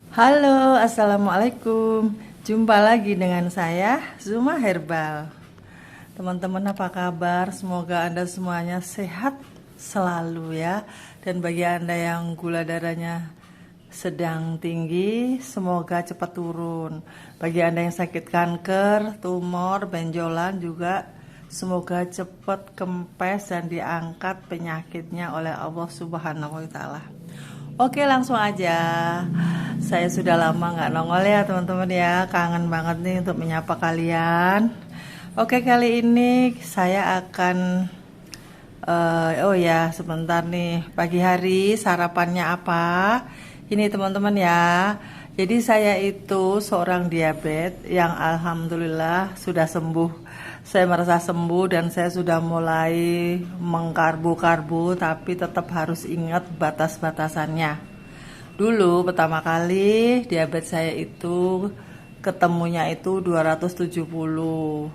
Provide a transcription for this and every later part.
Halo, assalamualaikum. Jumpa lagi dengan saya, Zuma Herbal. Teman-teman, apa kabar? Semoga Anda semuanya sehat selalu ya. Dan bagi Anda yang gula darahnya sedang tinggi, semoga cepat turun. Bagi Anda yang sakit kanker, tumor, benjolan juga, semoga cepat kempes dan diangkat penyakitnya oleh Allah Subhanahu wa Ta'ala. Oke, langsung aja. Saya sudah lama nggak nongol ya teman-teman ya. Kangen banget nih untuk menyapa kalian. Oke, kali ini saya akan oh ya, sebentar nih. Pagi hari sarapannya apa? Ini teman-teman ya. Jadi saya itu seorang diabetes yang alhamdulillah sudah sembuh. Saya merasa sembuh dan saya sudah mulai mengkarbo-karbo, tapi tetap harus ingat batas-batasannya. Dulu pertama kali diabetes saya itu ketemunya itu 270.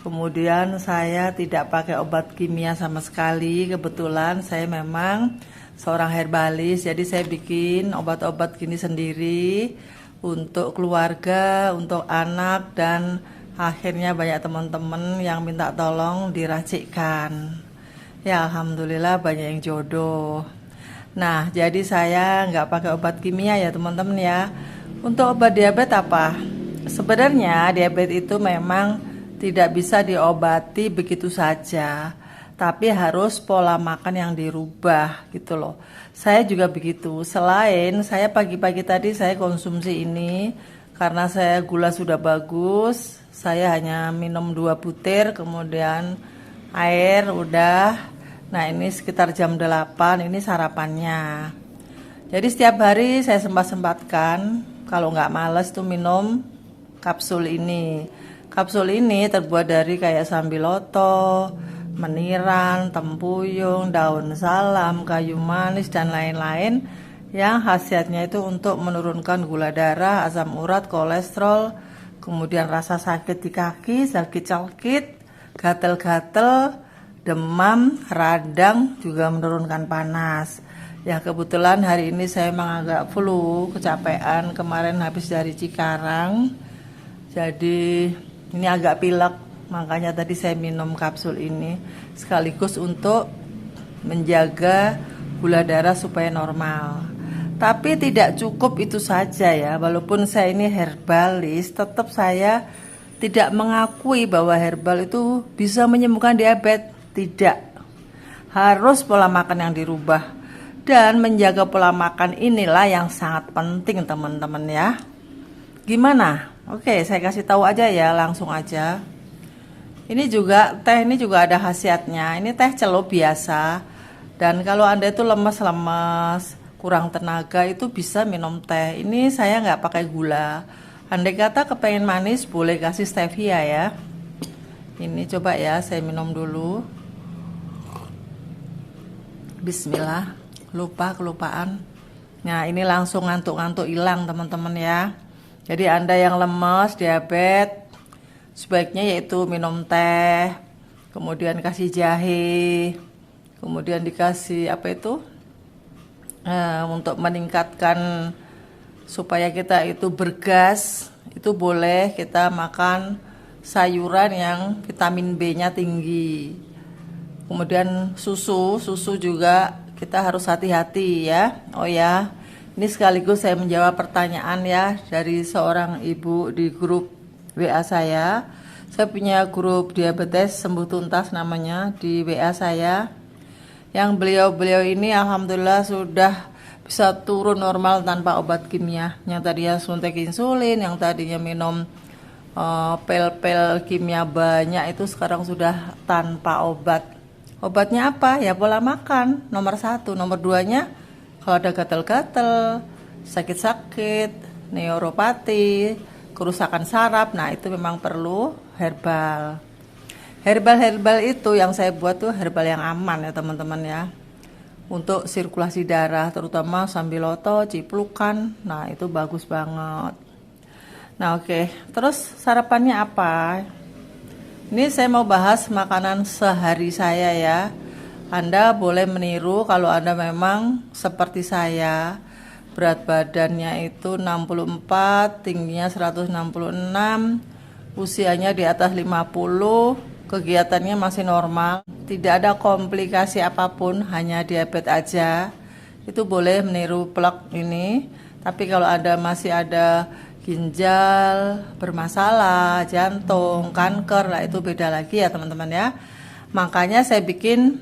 Kemudian saya tidak pakai obat kimia sama sekali. Kebetulan saya memang seorang herbalis, jadi saya bikin obat-obat gini sendiri untuk keluarga, untuk anak, dan akhirnya banyak teman-teman yang minta tolong diracikkan. Ya alhamdulillah banyak yang jodoh. Nah, jadi saya nggak pakai obat kimia ya teman-teman ya. Untuk obat diabetes apa? Sebenarnya diabetes itu memang tidak bisa diobati begitu saja, tapi harus pola makan yang dirubah gitu loh. Saya juga begitu. Selain saya pagi-pagi tadi saya konsumsi ini karena saya gula sudah bagus, saya hanya minum 2 butir, kemudian air udah. Nah ini sekitar jam 8, ini sarapannya. Jadi setiap hari saya sempat-sempatkan, kalau nggak males tuh minum kapsul ini. Kapsul ini terbuat dari kayak sambiloto, meniran, tempuyung, daun salam, kayu manis, dan lain-lain. Yang khasiatnya itu untuk menurunkan gula darah, asam urat, kolesterol, kemudian rasa sakit di kaki, sakit-sakit, gatel-gatel, demam, radang, juga menurunkan panas. Ya kebetulan hari ini saya memang agak flu, kecapean, kemarin habis dari Cikarang. Jadi ini agak pilek, makanya tadi saya minum kapsul ini sekaligus untuk menjaga gula darah supaya normal. Tapi tidak cukup itu saja ya, walaupun saya ini herbalis, tetap saya tidak mengakui bahwa herbal itu bisa menyembuhkan diabetes. Tidak. Harus pola makan yang dirubah. Dan menjaga pola makan inilah yang sangat penting teman-teman ya. Gimana? Oke, saya kasih tahu aja ya, langsung aja. Ini juga teh ini juga ada khasiatnya. Ini teh celup biasa. Dan kalau Anda itu lemas-lemas, kurang tenaga, itu bisa minum teh. Ini saya nggak pakai gula. Andai kata kepengen manis, boleh kasih stevia ya. Ini coba ya, saya minum dulu. Bismillah, kelupaan. Nah ini langsung ngantuk-ngantuk hilang teman-teman ya. Jadi Anda yang lemas, diabetes, sebaiknya yaitu minum teh, kemudian kasih jahe, kemudian dikasih apa itu, untuk meningkatkan supaya kita itu bergas. Itu boleh kita makan sayuran yang vitamin B-nya tinggi. Kemudian susu juga kita harus hati-hati ya. Oh ya, ini sekaligus saya menjawab pertanyaan ya dari seorang ibu di grup WA saya. Saya punya grup diabetes sembuh tuntas namanya di WA saya. Yang beliau ini alhamdulillah sudah bisa turun normal tanpa obat kimia. Yang tadinya suntik insulin, yang tadinya minum pil-pil kimia banyak, itu sekarang sudah tanpa obat. Obatnya apa? Ya pola makan, nomor 1. Nomor 2-nya, kalau ada gatal-gatal, sakit-sakit, neuropati, kerusakan saraf, nah itu memang perlu herbal. Herbal itu yang saya buat tuh herbal yang aman ya teman-teman ya. Untuk sirkulasi darah, terutama sambiloto, ciplukan, nah itu bagus banget. Nah oke, terus sarapannya apa? Ini saya mau bahas makanan sehari saya ya. Anda boleh meniru kalau Anda memang seperti saya. berat badannya itu 64, tingginya 166, usianya di atas 50, kegiatannya masih normal, tidak ada komplikasi apapun, hanya diabetes aja. Itu boleh meniru plak ini. Tapi kalau masih ada ginjal bermasalah, jantung, kanker, lah itu beda lagi ya teman-teman ya. Makanya saya bikin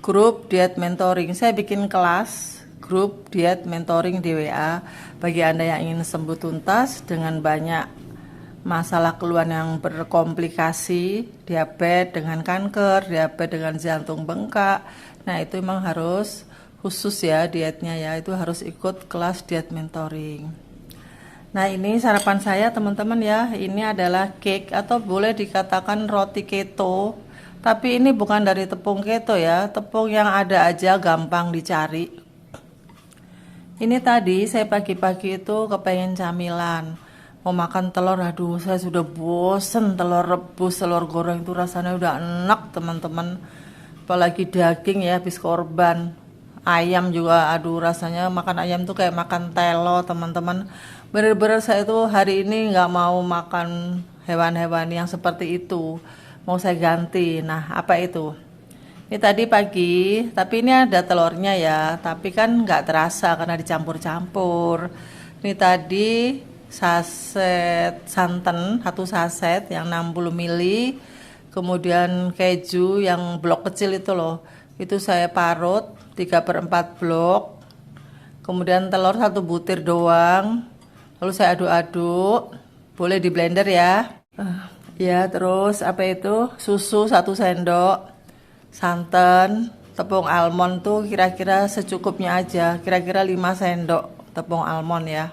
grup diet mentoring. Saya bikin kelas grup diet mentoring di WA bagi Anda yang ingin sembuh tuntas dengan banyak masalah keluhan yang berkomplikasi, diabetes dengan kanker, diabetes dengan jantung bengkak. Nah, itu memang harus khusus ya dietnya ya, itu harus ikut kelas diet mentoring. Nah, ini sarapan saya teman-teman ya. Ini adalah cake atau boleh dikatakan roti keto. Tapi ini bukan dari tepung keto ya, tepung yang ada aja gampang dicari. Ini tadi saya pagi-pagi itu kepengen camilan, mau makan telur, aduh saya sudah bosen telur rebus, telur goreng itu rasanya udah enak teman-teman. Apalagi daging ya, habis korban. Ayam juga, aduh rasanya makan ayam tuh kayak makan telo teman-teman. Bener-bener saya tuh hari ini nggak mau makan hewan-hewan yang seperti itu, mau saya ganti. Nah, apa itu? Ini tadi pagi, tapi ini ada telurnya ya, tapi kan nggak terasa karena dicampur-campur. Ini tadi saset santan, 1 saset yang 60 ml, kemudian keju yang blok kecil itu loh, itu saya parut 3/4 blok, kemudian telur 1 butir doang, lalu saya aduk-aduk, boleh di blender ya. Ya, terus apa itu, susu 1 sendok, santan, tepung almond tuh kira-kira secukupnya aja, kira-kira 5 sendok tepung almond ya,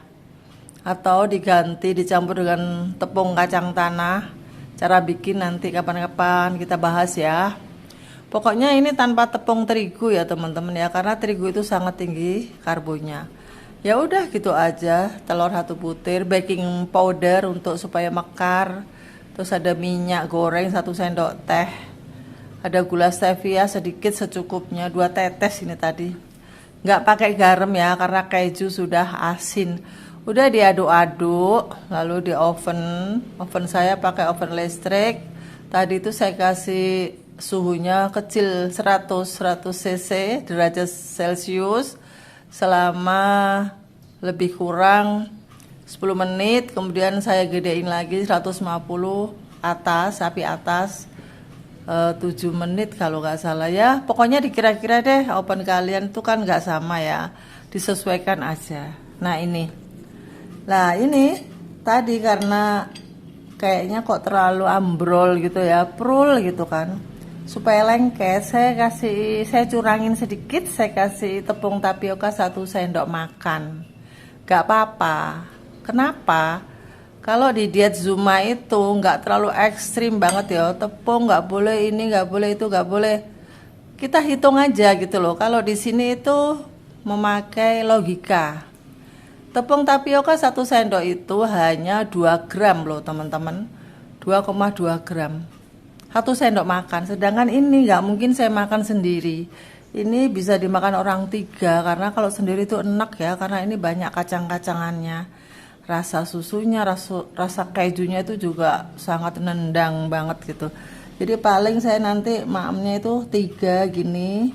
atau diganti dicampur dengan tepung kacang tanah. Cara bikin nanti kapan-kapan kita bahas ya. Pokoknya ini tanpa tepung terigu ya teman-teman ya, karena terigu itu sangat tinggi karbonya. Ya udah gitu aja, telur 1 butir, baking powder untuk supaya mekar, terus ada minyak goreng 1 sendok teh, ada gula stevia sedikit secukupnya 2 tetes ini tadi. Nggak pakai garam ya, karena keju sudah asin. Udah diaduk-aduk, lalu di oven saya pakai oven listrik. Tadi itu saya kasih suhunya kecil 100 cc derajat Celcius selama lebih kurang 10 menit. Kemudian saya gedein lagi 150 atas, api atas 7 menit kalau nggak salah ya. Pokoknya dikira-kira deh, oven kalian tuh kan nggak sama ya, disesuaikan aja. Nah ini tadi karena kayaknya kok terlalu ambrol gitu ya, prul gitu kan, supaya lengket saya curangin sedikit, saya kasih tepung tapioka 1 sendok makan. Gak apa-apa. Kenapa? Kalau di diet Zuma itu nggak terlalu ekstrim banget ya, tepung nggak boleh ini, nggak boleh itu, nggak boleh. Kita hitung aja gitu loh. Kalau di sini itu memakai logika. Tepung tapioka 1 sendok itu hanya 2 gram loh teman-teman, 2,2 gram. 1 sendok makan, sedangkan ini nggak mungkin saya makan sendiri. Ini bisa dimakan orang 3, karena kalau sendiri itu enak ya, karena ini banyak kacang-kacangannya. Rasa susunya, rasa kejunya itu juga sangat nendang banget gitu. Jadi paling saya nanti maamnya itu 3 gini.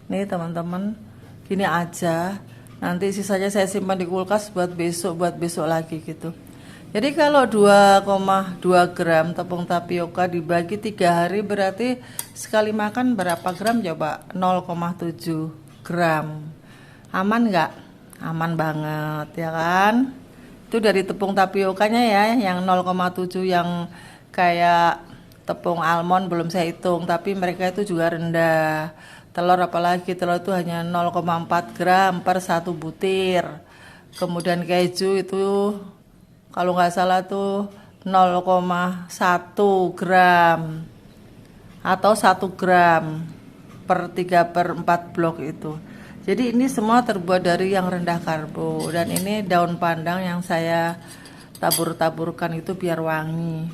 Nih teman-teman, gini aja. Nanti sisanya saya simpan di kulkas buat besok lagi gitu. Jadi kalau 2,2 gram tepung tapioka dibagi 3 hari berarti sekali makan berapa gram coba? 0,7 gram. Aman nggak? Aman banget ya kan? Itu dari tepung tapiokanya ya, yang 0,7 yang kayak tepung almond belum saya hitung, tapi mereka itu juga rendah. Telur apalagi, telur itu hanya 0,4 gram per 1 butir. Kemudian keju itu kalau nggak salah tuh 0,1 gram atau 1 gram per 3/4 blok itu. Jadi ini semua terbuat dari yang rendah karbo, dan ini daun pandan yang saya tabur-taburkan itu biar wangi.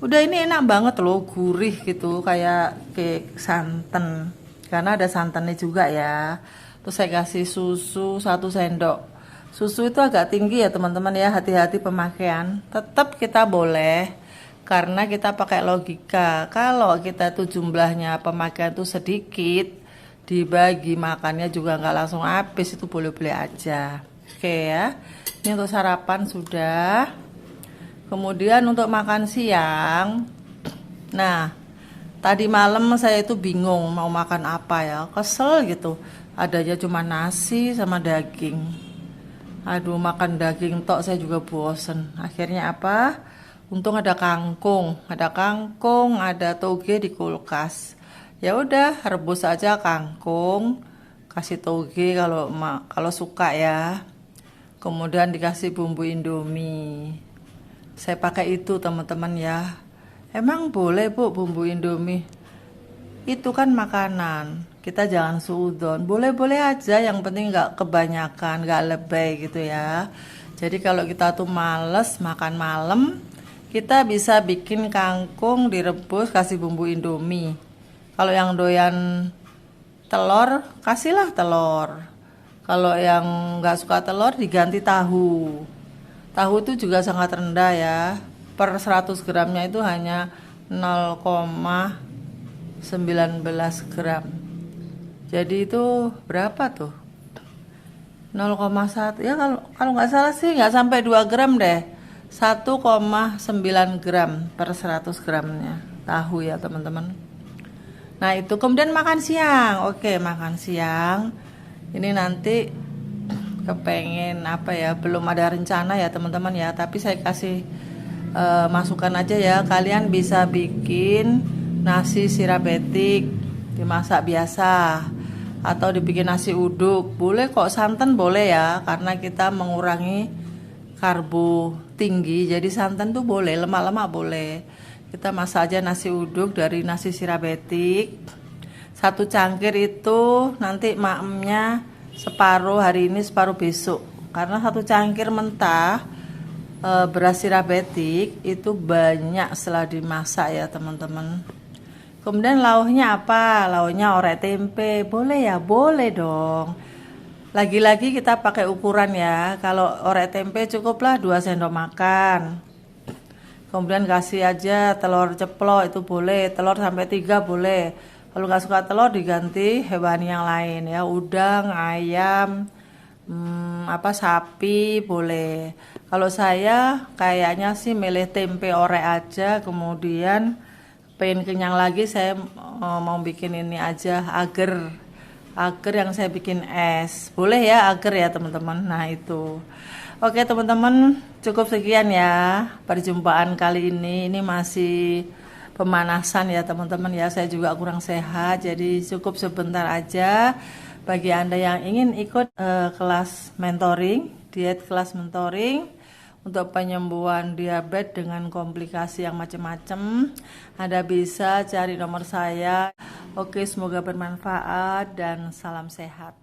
Udah, ini enak banget loh, gurih gitu kayak cake santan, karena ada santannya juga ya. Terus saya kasih susu 1 sendok. Susu itu agak tinggi ya teman-teman ya, hati-hati pemakaian. Tetap kita boleh, karena kita pakai logika. Kalau kita tuh jumlahnya pemakaian tuh sedikit, dibagi makannya juga nggak langsung habis, itu boleh-boleh aja. Oke ya, ini untuk sarapan sudah. Kemudian untuk makan siang, nah tadi malam saya itu bingung mau makan apa ya, kesel gitu. Adanya cuma nasi sama daging. Aduh, makan daging tok saya juga bosen. Akhirnya apa? Untung ada kangkung, ada toge di kulkas. Ya udah, rebus aja kangkung, kasih toge kalau suka ya. Kemudian dikasih bumbu Indomie. Saya pakai itu teman-teman ya. Emang boleh Bu bumbu Indomie? Itu kan makanan, kita jangan suudon. Boleh-boleh aja, yang penting nggak kebanyakan, nggak lebay gitu ya. Jadi kalau kita tuh males makan malam, kita bisa bikin kangkung direbus kasih bumbu Indomie. Kalau yang doyan telur, kasihlah telur. Kalau yang nggak suka telur, diganti tahu. Tahu itu juga sangat rendah ya. Per 100 gramnya itu hanya 0,19 gram. Jadi itu berapa tuh? 0,1 ya, kalau nggak salah sih nggak sampai 2 gram deh. 1,9 gram per 100 gramnya tahu ya teman-teman. Nah itu kemudian makan siang. Oke, makan siang. Ini nanti kepengen apa ya, belum ada rencana ya teman-teman ya, tapi saya kasih masukan aja ya. Kalian bisa bikin nasi sirabetik dimasak biasa, atau dibikin nasi uduk, boleh kok. Santan boleh ya, karena kita mengurangi karbo tinggi, jadi santan tuh boleh, lemak-lemak boleh. Kita masak aja nasi uduk dari nasi sirabetik. 1 cangkir itu nanti makemnya separuh hari ini, separuh besok, karena 1 cangkir mentah beras sirabetik itu banyak setelah dimasak ya teman-teman. Kemudian lauknya apa? Lauknya orek tempe. Boleh ya? Boleh dong. Lagi-lagi kita pakai ukuran ya. Kalau orek tempe cukuplah 2 sendok makan. Kemudian kasih aja telur ceplok, itu boleh. Telur sampai 3 boleh. Kalau nggak suka telur, diganti hewan yang lain ya. Udang, ayam, sapi boleh. Kalau saya kayaknya sih milih tempe orek aja. Kemudian pengen kenyang lagi, saya mau bikin ini aja, agar yang saya bikin es. Boleh ya agar ya teman-teman. Nah itu. Oke teman-teman, cukup sekian ya perjumpaan kali ini. Ini masih pemanasan ya teman-teman ya. Saya juga kurang sehat, jadi cukup sebentar aja. Bagi Anda yang ingin ikut kelas mentoring, diet kelas mentoring untuk penyembuhan diabetes dengan komplikasi yang macam-macam, Anda bisa cari nomor saya. Oke, semoga bermanfaat dan salam sehat.